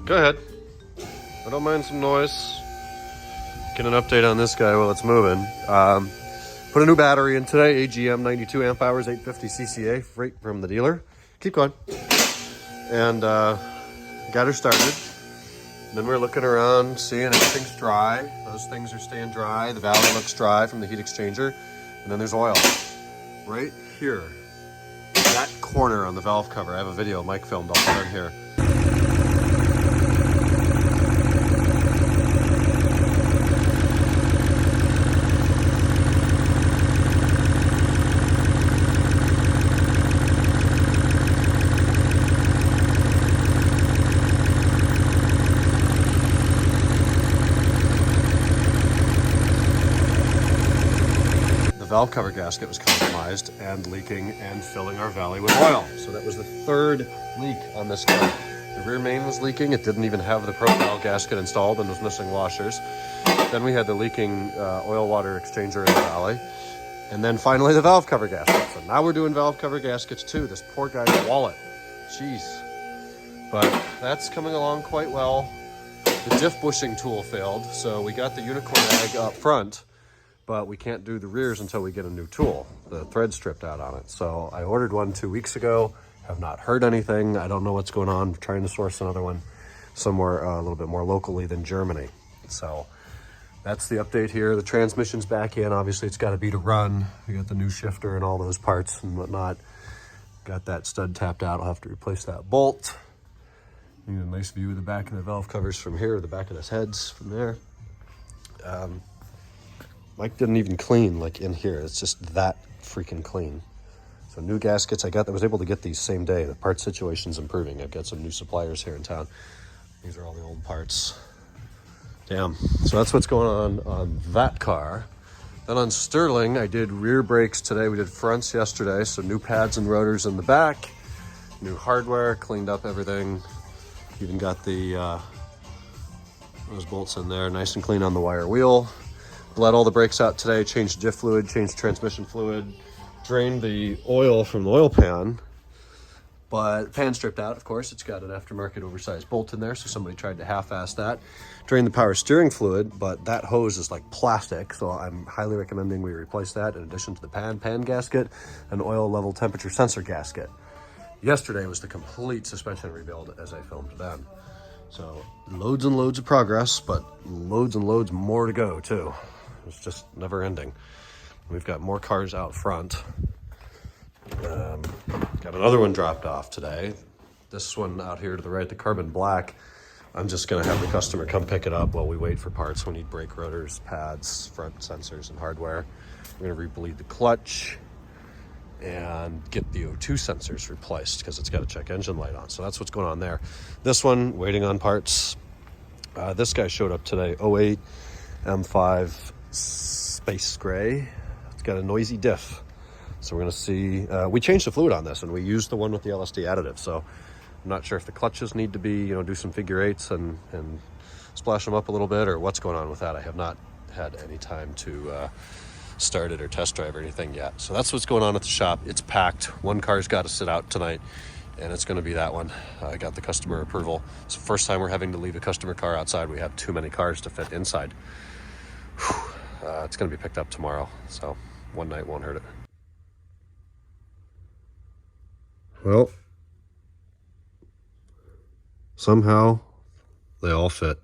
Go ahead. I don't mind some noise. Get an update on this guy while it's moving. Put a new battery in today, AGM 92 amp hours, 850 CCA, right from the dealer. Keep going. And got her started. Then we're looking around, seeing everything's dry. Those things are staying dry. The valley looks dry from the heat exchanger. And then there's oil. Right here. That corner on the valve cover. I have a video Mike filmed. I'll put it in here. Valve cover gasket was compromised and leaking and filling our valley with oil. So that was the third leak on this car. The rear main was leaking. It didn't even have the profile gasket installed and was missing washers. Then we had the leaking oil water exchanger in the valley. And then finally the valve cover gasket. So now we're doing valve cover gaskets too. This poor guy's wallet. Jeez. But that's coming along quite well. The diff bushing tool failed. So we got the unicorn egg up front, but we can't do the rears until we get a new tool. The thread stripped out on it. So I ordered one 2 weeks ago, have not heard anything. I don't know what's going on. I'm trying to source another one somewhere a little bit more locally than Germany. So that's the update here. The transmission's back in. Obviously it's gotta be to run. We got the new shifter and all those parts and whatnot. Got that stud tapped out. I'll have to replace that bolt. You get a nice view of the back of the valve covers from here, the back of this heads from there. Mike didn't even clean like in here. It's just that freaking clean. So new gaskets I was able to get these same day. The part situation's improving. I've got some new suppliers here in town. These are all the old parts. Damn. So that's what's going on that car. Then on Sterling, I did rear brakes today. We did fronts yesterday. So new pads and rotors in the back, new hardware, cleaned up everything. Even got the those bolts in there, nice and clean on the wire wheel. Bled all the brakes out today, changed diff fluid, changed transmission fluid, drained the oil from the oil pan, but pan stripped out, of course. It's got an aftermarket oversized bolt in there, so somebody tried to half-ass that. Drained the power steering fluid, but that hose is like plastic, so I'm highly recommending we replace that in addition to the pan gasket and oil level temperature sensor gasket. Yesterday was the complete suspension rebuild as I filmed then. So loads and loads of progress, but loads and loads more to go too. It's just never ending. We've got more cars out front. Got another one dropped off today. This one out here to the right, the carbon black, I'm just gonna have the customer come pick it up while we wait for parts. We need brake rotors, pads, front sensors, and hardware. We're gonna re-bleed the clutch and get the O2 sensors replaced because it's got a check engine light on. So that's what's going on there. This one, waiting on parts. This guy showed up today, 08 M5 Space Gray. It's got a noisy diff. So we're gonna see, we changed the fluid on this and we used the one with the LSD additive. So I'm not sure if the clutches need to be, do some figure eights and splash them up a little bit or what's going on with that. I have not had any time to start it or test drive or anything yet. So that's what's going on at the shop. It's packed. One car's got to sit out tonight and it's going to be that one. I got the customer approval. It's the first time we're having to leave a customer car outside. We have too many cars to fit inside. It's going to be picked up tomorrow. So one night won't hurt it. Well, somehow they all fit.